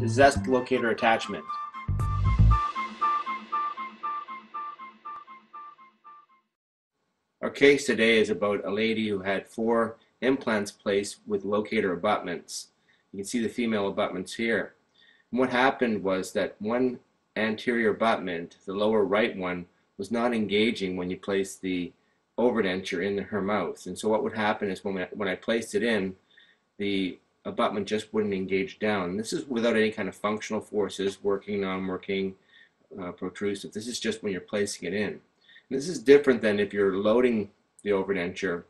Zest locator attachment. Our case today is about a lady who had 4 implants placed with locator abutments. You can see the female abutments here. And what happened was that one anterior abutment, the lower right one, was not engaging when you placed the overdenture in her mouth. And so what would happen is when I placed it in, the abutment just wouldn't engage down. And this is without any kind of functional forces, working, non-working, protrusive. This is just when you're placing it in. And this is different than if you're loading the overdenture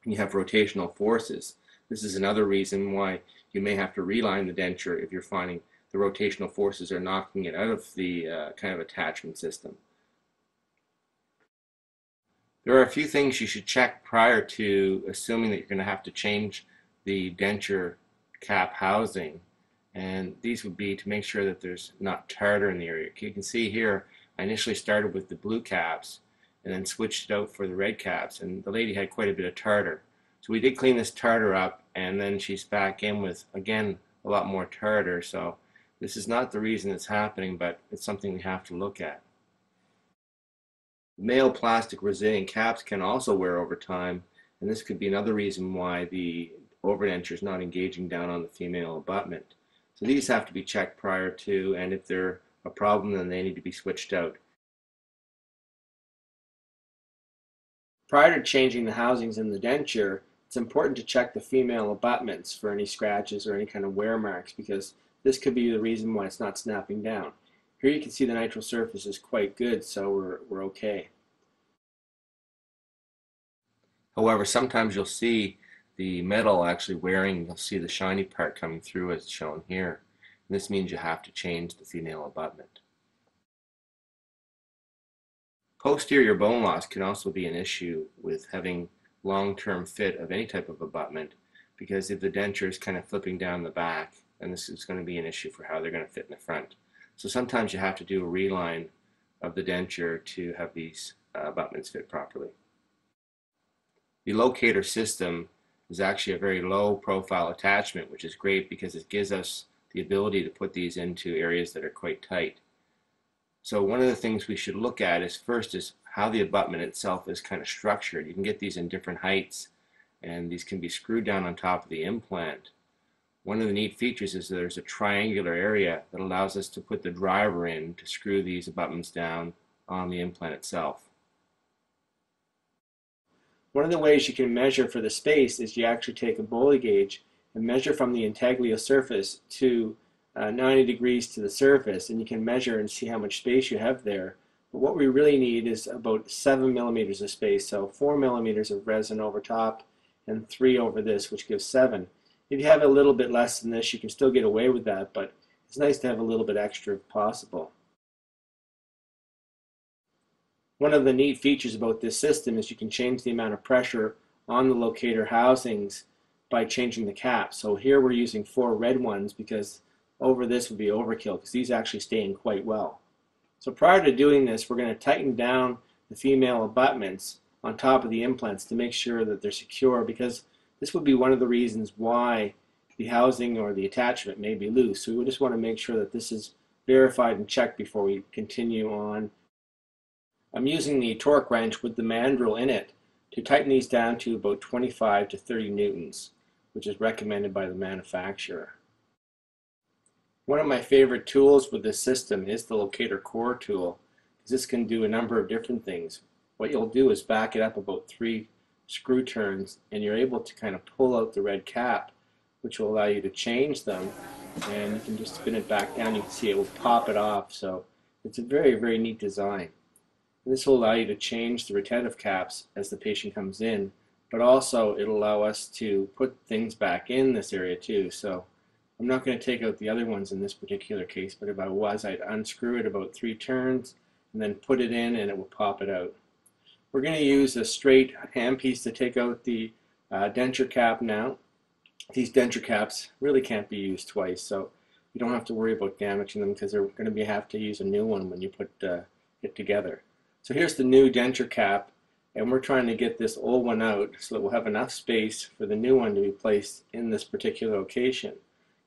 and you have rotational forces. This is another reason why you may have to reline the denture if you're finding the rotational forces are knocking it out of the kind of attachment system. There are a few things you should check prior to assuming that you're going to have to change the denture cap housing, and these would be to make sure that there's not tartar in the area. You can see here I initially started with the blue caps and then switched it out for the red caps, and the lady had quite a bit of tartar. So we did clean this tartar up, and then she's back in with, again, a lot more tartar. So this is not the reason it's happening, but it's something we have to look at. Male plastic resilient caps can also wear over time, and this could be another reason why the overdenture is not engaging down on the female abutment. So these have to be checked prior to, and if they're a problem, then they need to be switched out. Prior to changing the housings in the denture, it's important to check the female abutments for any scratches or any kind of wear marks, because this could be the reason why it's not snapping down. Here you can see the nitrile surface is quite good, so we're okay. However, sometimes you'll see the metal actually wearing, you'll see the shiny part coming through as shown here. And this means you have to change the female abutment. Posterior bone loss can also be an issue with having long-term fit of any type of abutment, because if the denture is kind of flipping down the back, then this is going to be an issue for how they're going to fit in the front. So sometimes you have to do a reline of the denture to have these abutments fit properly. The locator system is actually a very low profile attachment, which is great because it gives us the ability to put these into areas that are quite tight. So one of the things we should look at is first is how the abutment itself is kind of structured. You can get these in different heights, and these can be screwed down on top of the implant. One of the neat features is there's a triangular area that allows us to put the driver in to screw these abutments down on the implant itself. One of the ways you can measure for the space is you actually take a Bowley gauge and measure from the intaglio surface to 90 degrees to the surface, and you can measure and see how much space you have there. But what we really need is about 7 millimeters of space, so 4 millimeters of resin over top and 3 over this, which gives 7. If you have a little bit less than this, you can still get away with that, but it's nice to have a little bit extra if possible. One of the neat features about this system is you can change the amount of pressure on the locator housings by changing the cap. So here we're using 4 red ones because over this would be overkill, because these actually stay in quite well. So prior to doing this, we're going to tighten down the female abutments on top of the implants to make sure that they're secure, because this would be one of the reasons why the housing or the attachment may be loose. So we just want to make sure that this is verified and checked before we continue on. I'm using the torque wrench with the mandrel in it to tighten these down to about 25 to 30 newtons, which is recommended by the manufacturer. One of my favorite tools with this system is the locator core tool, because this can do a number of different things. What you'll do is back it up about 3 screw turns, and you're able to kind of pull out the red cap, which will allow you to change them, and you can just spin it back down. You can see it will pop it off, so it's a very, very neat design. And this will allow you to change the retentive caps as the patient comes in, but also it'll allow us to put things back in this area too. So I'm not going to take out the other ones in this particular case, but if I was, I'd unscrew it about 3 turns and then put it in, and it will pop it out. We're going to use a straight handpiece to take out the denture cap now. These denture caps really can't be used twice, so you don't have to worry about damaging them, because they're going to have to use a new one when you put it together. So here's the new denture cap, and we're trying to get this old one out so that we'll have enough space for the new one to be placed in this particular location.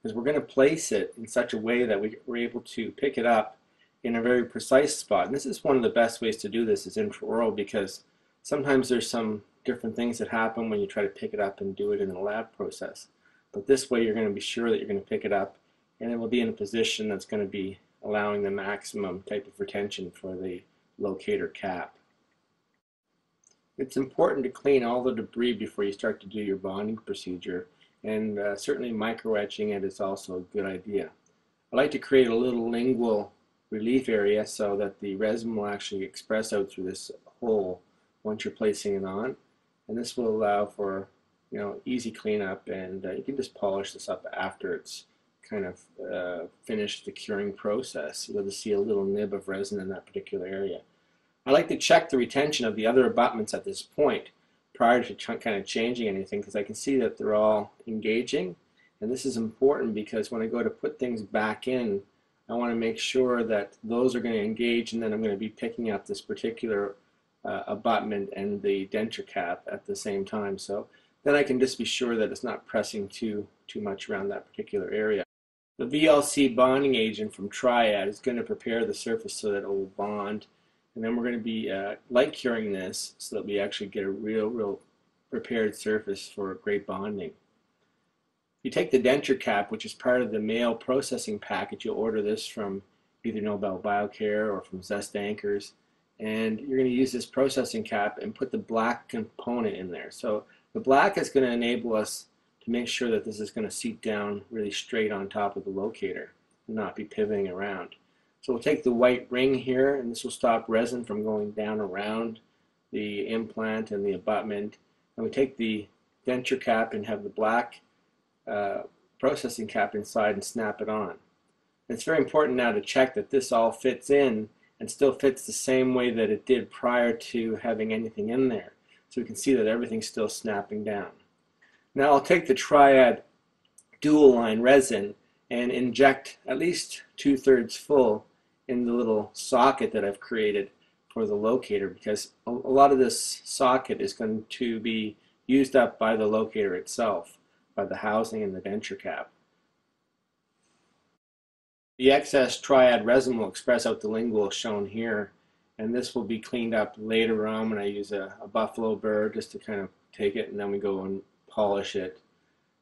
because we're going to place it in such a way that we're able to pick it up in a very precise spot. And this is one of the best ways to do this is intraoral, because sometimes there's some different things that happen when you try to pick it up and do it in the lab process. But this way you're going to be sure that you're going to pick it up, and it will be in a position that's going to be allowing the maximum type of retention for the locator cap. It's important to clean all the debris before you start to do your bonding procedure, and certainly micro-etching it is also a good idea. I like to create a little lingual relief area so that the resin will actually express out through this hole once you're placing it on, and this will allow for easy cleanup, and you can just polish this up after it's kind of finished the curing process. You'll just see a little nib of resin in that particular area. I like to check the retention of the other abutments at this point prior to kind of changing anything, because I can see that they're all engaging, and this is important because when I go to put things back in, I want to make sure that those are going to engage, and then I'm going to be picking up this particular abutment and the denture cap at the same time. So then I can just be sure that it's not pressing too much around that particular area. The VLC bonding agent from Triad is going to prepare the surface so that it will bond, and then we're going to be light curing this so that we actually get a real prepared surface for great bonding. You take the denture cap, which is part of the male processing package. You'll order this from either Nobel Biocare or from Zest Anchors, and you're going to use this processing cap and put the black component in there. So the black is going to enable us to make sure that this is going to seat down really straight on top of the locator and not be pivoting around. So we'll take the white ring here, and this will stop resin from going down around the implant and the abutment. And we take the denture cap and have the black processing cap inside and snap it on. And it's very important now to check that this all fits in and still fits the same way that it did prior to having anything in there. So we can see that everything's still snapping down. Now I'll take the Triad dual line resin and inject at least 2/3 full in the little socket that I've created for the locator, because a lot of this socket is going to be used up by the locator itself, by the housing and the denture cap. The excess Triad resin will express out the lingual shown here, and this will be cleaned up later on when I use a buffalo burr just to kind of take it, and then we go and polish it.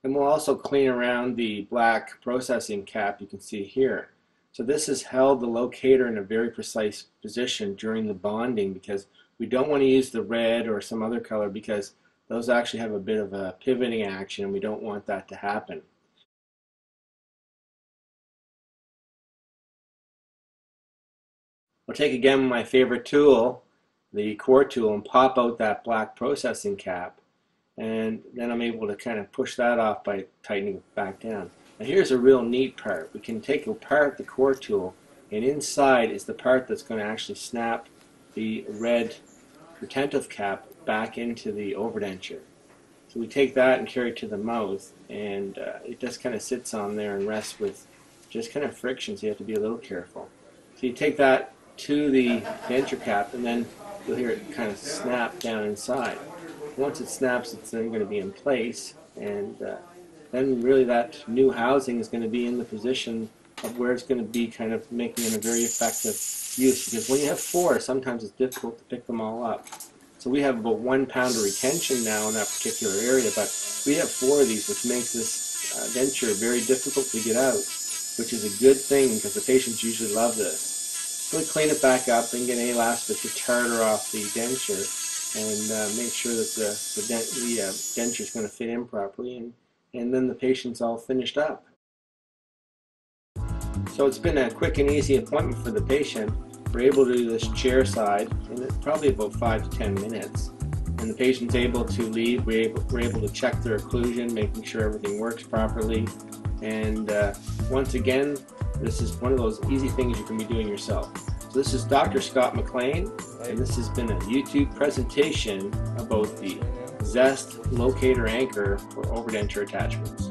And we'll also clean around the black processing cap you can see here. So this has held the locator in a very precise position during the bonding, because we don't want to use the red or some other color, because those actually have a bit of a pivoting action, and we don't want that to happen. I'll take again my favorite tool, the core tool, and pop out that black processing cap, and then I'm able to kind of push that off by tightening it back down. Now here's a real neat part. We can take apart the core tool, and inside is the part that's going to actually snap the red retentive cap back into the overdenture. So we take that and carry it to the mouth, and it just kind of sits on there and rests with just kind of friction, so you have to be a little careful. So you take that to the denture cap, and then you'll hear it kind of snap down inside. Once it snaps, it's then going to be in place, and then really that new housing is going to be in the position of where it's going to be kind of making it a very effective use, because when you have 4, sometimes it's difficult to pick them all up. So we have about 1 pound of retention now in that particular area, but we have 4 of these, which makes this denture very difficult to get out, which is a good thing because the patients usually love this. So we clean it back up and get an elastic to tartar off the denture and make sure that the denture is going to fit in properly, and then the patient's all finished up. So it's been a quick and easy appointment for the patient. We're able to do this chair side in probably about 5 to 10 minutes. And the patient's able to leave. We're able to check their occlusion, making sure everything works properly. And once again, this is one of those easy things you can be doing yourself. So this is Dr. Scott McLean, and this has been a YouTube presentation about the Zest locator anchor for overdenture attachments.